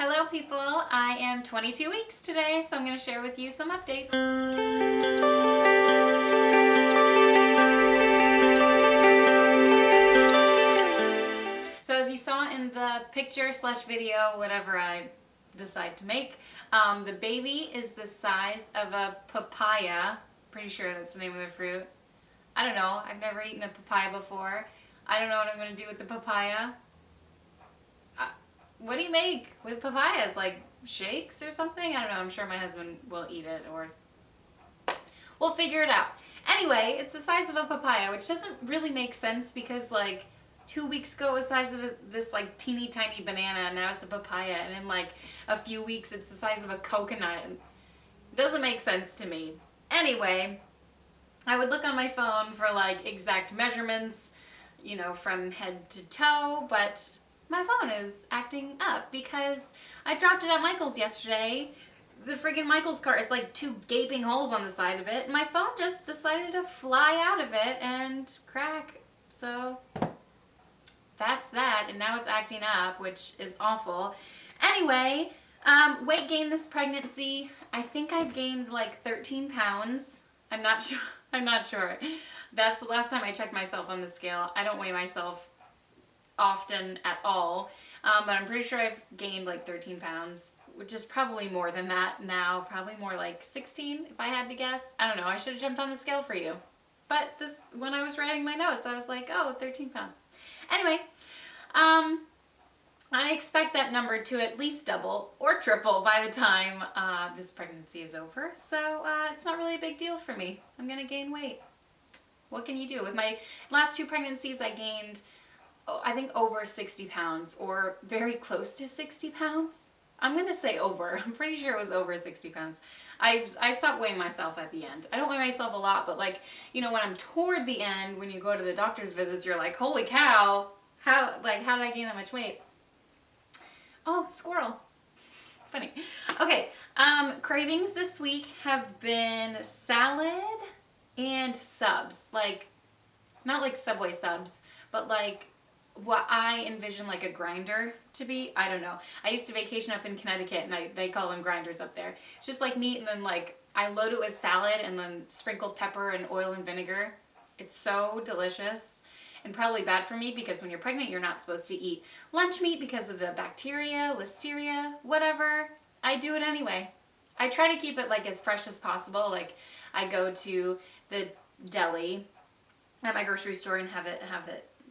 Hello people, I am 22 weeks today, so I'm going to share with you some updates. So as you saw in the picture / video, whatever I decide to make, the baby is the size of a papaya. Pretty sure that's the name of the fruit. I don't know, I've never eaten a papaya before. I don't know what I'm going to do with the papaya. What do you make with papayas? Like shakes or something? I don't know. I'm sure my husband will eat it, or we'll figure it out. Anyway, it's the size of a papaya, which doesn't really make sense because like 2 weeks ago it was the size of this like teeny tiny banana, and now it's a papaya, and in like a few weeks it's the size of a coconut. It doesn't make sense to me. Anyway, I would look on my phone for like exact measurements, you know, from head to toe, but my phone is acting up because I dropped it at Michael's yesterday. The friggin' Michael's cart is like 2 gaping holes on the side of it. My phone just decided to fly out of it and crack. So that's that, and now it's acting up, which is awful. Anyway, weight gain this pregnancy. I think I've gained like 13 pounds. I'm not sure. I'm not sure. That's the last time I checked myself on the scale. I don't weigh myself often at all, but I'm pretty sure I've gained like 13 pounds, which is probably more than that now, probably more like 16 if I had to guess. I don't know, I should have jumped on the scale for you. But this, when I was writing my notes, I was like, oh, 13 pounds. Anyway, I expect that number to at least double or triple by the time this pregnancy is over, so it's not really a big deal for me. I'm gonna gain weight. What can you do? With my last 2 pregnancies, I gained I think over 60 pounds, or very close to 60 pounds. I'm going to say over. I'm pretty sure it was over 60 pounds. I stopped weighing myself at the end. I don't weigh myself a lot, but like, you know, when I'm toward the end, when you go to the doctor's visits, you're like, holy cow, how did I gain that much weight? Oh, squirrel. Funny. Okay, cravings this week have been salad and subs. Like, not like Subway subs, but like what I envision like a grinder to be. I don't know. I used to vacation up in Connecticut, and they call them grinders up there. It's just like meat, and then like I load it with salad and then sprinkled pepper and oil and vinegar. It's so delicious, and probably bad for me because when you're pregnant you're not supposed to eat lunch meat because of the bacteria, listeria, whatever. I do it anyway. I try to keep it like as fresh as possible. Like I go to the deli at my grocery store and have it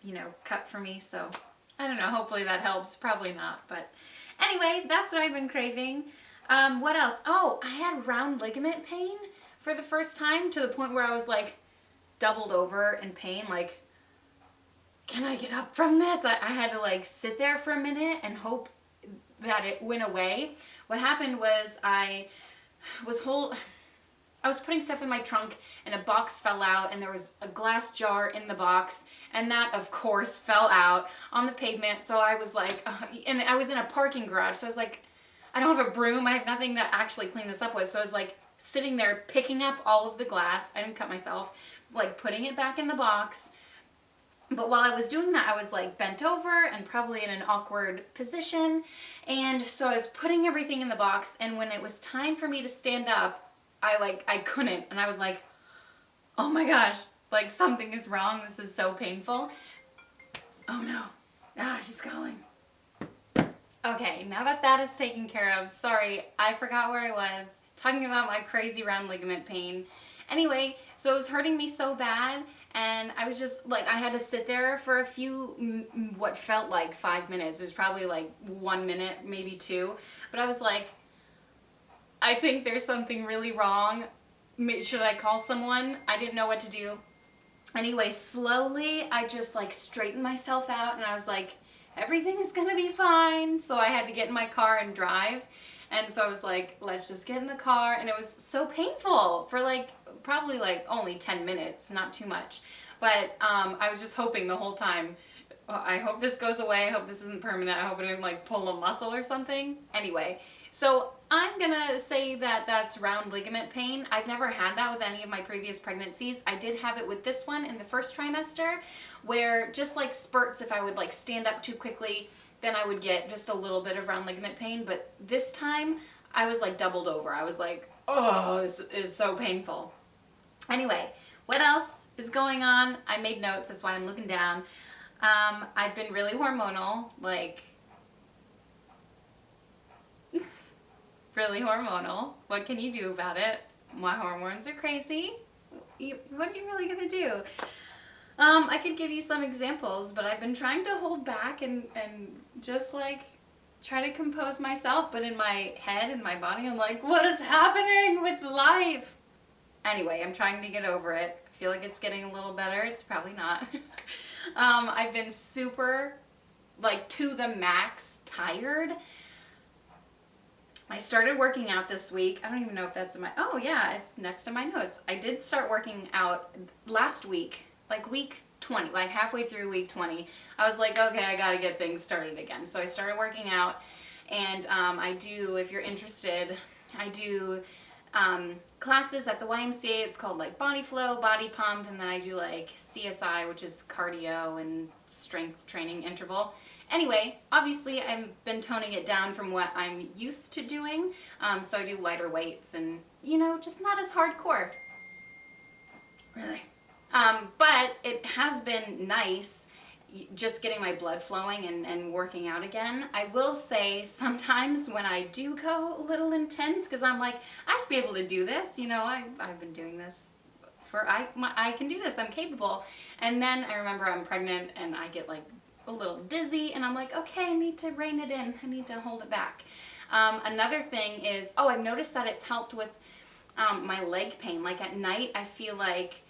you know, cut for me. So I don't know, hopefully that helps. Probably not, but anyway, that's what I've been craving. What else? Oh, I had round ligament pain for the first time, to the point where I was like doubled over in pain. Like, can I get up from this? I had to like sit there for a minute and hope that it went away. What happened was I was putting stuff in my trunk, and a box fell out, and there was a glass jar in the box, and that of course fell out on the pavement. So I was like, and I was in a parking garage, so I was like, I don't have a broom, I have nothing to actually clean this up with. So I was like sitting there picking up all of the glass. I didn't cut myself, like putting it back in the box. But while I was doing that, I was like bent over and probably in an awkward position. And so I was putting everything in the box, and when it was time for me to stand up, I couldn't, and I was like, oh my gosh, like something is wrong. This is so painful. Oh no. She's calling. Okay, now that that is taken care of, sorry, I forgot where I was, talking about my crazy round ligament pain. Anyway, so it was hurting me so bad, and I was just like, I had to sit there for a few, what felt like 5 minutes. It was probably like 1 minute, maybe 2, but I was like, I think there's something really wrong. Should I call someone? I didn't know what to do. Anyway, slowly I just like straightened myself out, and I was like, everything's gonna be fine. So I had to get in my car and drive. And so I was like, let's just get in the car. And it was so painful for like probably like only 10 minutes, not too much. But I was just hoping the whole time, I hope this goes away. I hope this isn't permanent. I hope I didn't like pull a muscle or something. Anyway, so I'm gonna say that that's round ligament pain. I've never had that with any of my previous pregnancies. I did have it with this one in the first trimester, where just like spurts, if I would like stand up too quickly, then I would get just a little bit of round ligament pain. But this time I was like doubled over. I was like, oh, this is so painful. Anyway, what else is going on? I made notes, that's why I'm looking down. I've been really hormonal, like really hormonal. What can you do about it? My hormones are crazy. What are you really gonna do? I could give you some examples, but I've been trying to hold back and just like try to compose myself, but in my head and my body, I'm like, what is happening with life? Anyway, I'm trying to get over it. I feel like it's getting a little better. It's probably not. I've been super, like, to the max tired. I started working out this week. I don't even know if that's in my, oh yeah, it's next to my notes. I did start working out last week, like week 20, like halfway through week 20. I was like, okay, I gotta get things started again. So I started working out, and I do, if you're interested, I do classes at the YMCA. It's called like Body Flow, Body Pump, and then I do like CSI, which is cardio and strength training interval. Anyway, obviously I've been toning it down from what I'm used to doing, so I do lighter weights and, you know, just not as hardcore. Really. But it has been nice just getting my blood flowing and working out again. I will say sometimes when I do go a little intense, because I'm like, I should be able to do this, you know, I've been doing this for, I can do this, I'm capable. And then I remember I'm pregnant and I get like a little dizzy and I'm like, okay, I need to rein it in, I need to hold it back. Another thing is, oh, I've noticed that it's helped with my leg pain. Like at night, I feel like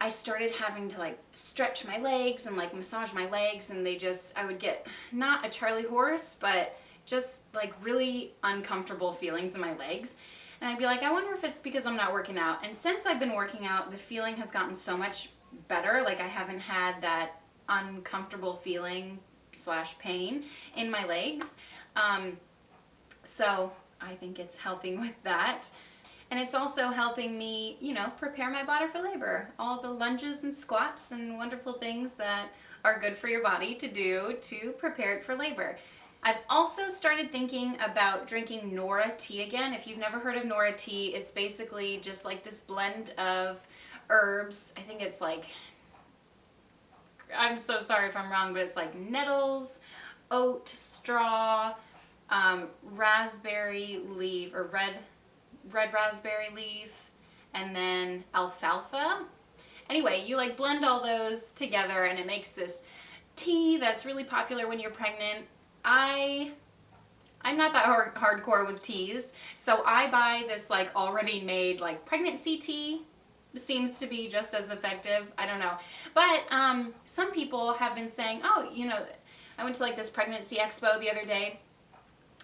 I started having to like stretch my legs and like massage my legs, and they just, I would get not a Charlie horse, but just like really uncomfortable feelings in my legs. And I'd be like, I wonder if it's because I'm not working out. And since I've been working out, the feeling has gotten so much better. Like I haven't had that uncomfortable feeling / pain in my legs. So I think it's helping with that. And it's also helping me, you know, prepare my body for labor. All the lunges and squats and wonderful things that are good for your body to do to prepare it for labor. I've also started thinking about drinking Nora tea again. If you've never heard of Nora tea, it's basically just like this blend of herbs. I think it's like, I'm so sorry if I'm wrong, but it's like nettles, oat, straw, raspberry leaf, or red raspberry leaf, and then alfalfa. Anyway, you like blend all those together and it makes this tea that's really popular when you're pregnant. I'm not that hardcore with teas, so I buy this like already made like pregnancy tea. Seems to be just as effective. I don't know. But some people have been saying, oh, you know, I went to like this pregnancy expo the other day,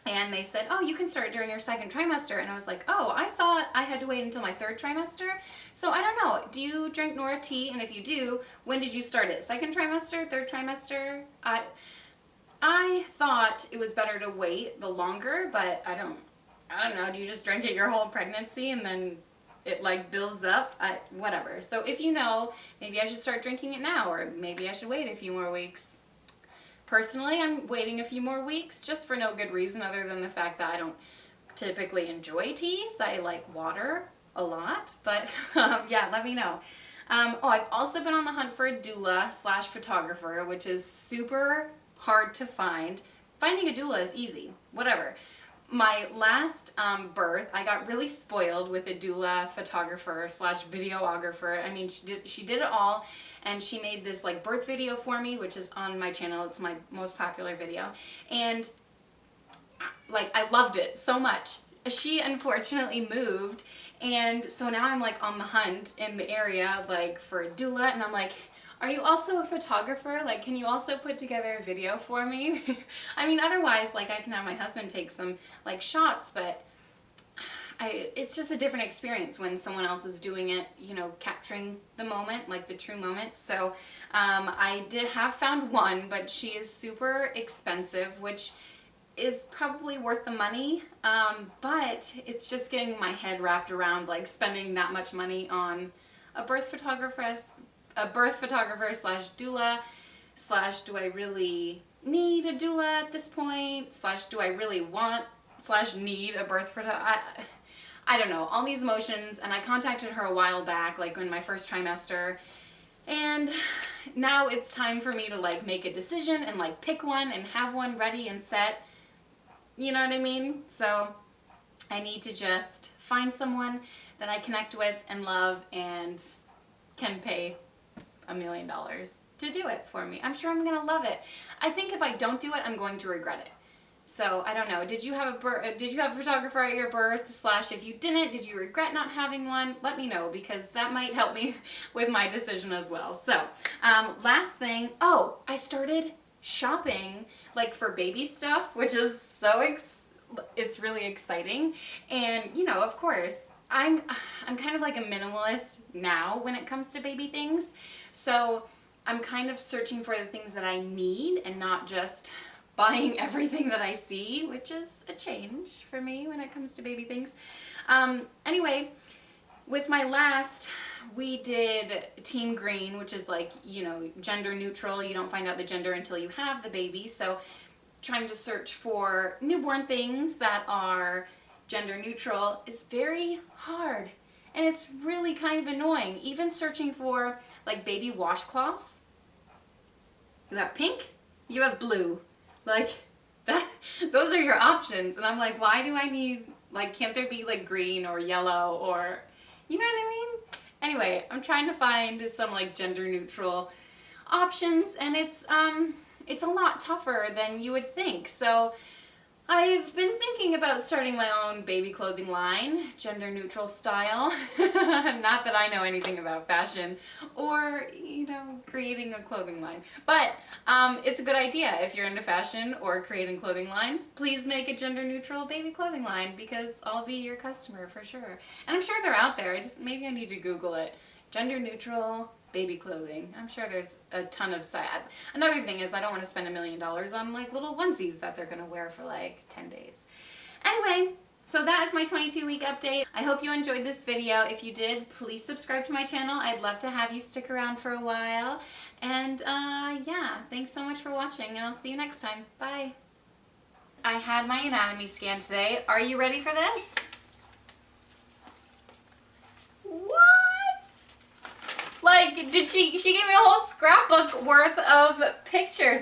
and they said, oh, you can start during your second trimester. And I was like, oh, I thought I had to wait until my third trimester. So I don't know. Do you drink Nora tea? And if you do, when did you start it? Second trimester? Third trimester? I thought it was better to wait the longer, but I don't know. Do you just drink it your whole pregnancy and then it like builds up? Whatever. So if you know, maybe I should start drinking it now, or maybe I should wait a few more weeks. Personally, I'm waiting a few more weeks just for no good reason other than the fact that I don't typically enjoy teas. I like water a lot, but yeah, let me know. Oh, I've also been on the hunt for a doula / photographer, which is super hard to find. Finding a doula is easy, whatever. My last birth, I got really spoiled with a doula photographer / videographer. I mean, she did it all, and she made this like birth video for me, which is on my channel. It's my most popular video, and like I loved it so much. She unfortunately moved, and so now I'm like on the hunt in the area like for a doula, and I'm like, are you also a photographer? Like, can you also put together a video for me? I mean, otherwise, like, I can have my husband take some, like, shots, but it's just a different experience when someone else is doing it, you know, capturing the moment, like the true moment. So, I have found one, but she is super expensive, which is probably worth the money, but it's just getting my head wrapped around, like, spending that much money on a birth photographer / doula / do I really need a doula at this point, slash do I really want, slash need a birth photographer? I don't know, all these emotions. And I contacted her a while back, like in my first trimester, and now it's time for me to like make a decision and like pick one and have one ready and set. You know what I mean? So I need to just find someone that I connect with and love and can pay $1 million to do it for me. I'm sure I'm gonna love it. I think if I don't do it, I'm going to regret it. So I don't know. Did you have a photographer at your birth? Slash, if you didn't, did you regret not having one? Let me know, because that might help me with my decision as well. So last thing, oh, I started shopping like for baby stuff, which is so it's really exciting. And you know, of course, I'm kind of like a minimalist now when it comes to baby things. So I'm kind of searching for the things that I need and not just buying everything that I see, which is a change for me when it comes to baby things. Anyway, with my last, we did Team Green, which is like, you know, gender neutral. You don't find out the gender until you have the baby. So trying to search for newborn things that are gender neutral is very hard. And it's really kind of annoying. Even searching for like baby washcloths. You have pink, you have blue. Like, those are your options. And I'm like, why do I need, like, can't there be like green or yellow or, you know what I mean? Anyway, I'm trying to find some like gender neutral options, and it's a lot tougher than you would think. So I've been thinking about starting my own baby clothing line, gender neutral style. Not that I know anything about fashion or, you know, creating a clothing line. But it's a good idea if you're into fashion or creating clothing lines. Please make a gender neutral baby clothing line, because I'll be your customer for sure. And I'm sure they're out there. Maybe I need to Google it. Gender neutral baby clothing. I'm sure there's a ton of sites. Another thing is I don't want to spend $1 million on like little onesies that they're gonna wear for like 10 days. Anyway, so that is my 22-week update. I hope you enjoyed this video. If you did, please subscribe to my channel. I'd love to have you stick around for a while. And yeah, thanks so much for watching, and I'll see you next time. Bye. I had my anatomy scan today. Are you ready for this? What? Like, she gave me a whole scrapbook worth of pictures.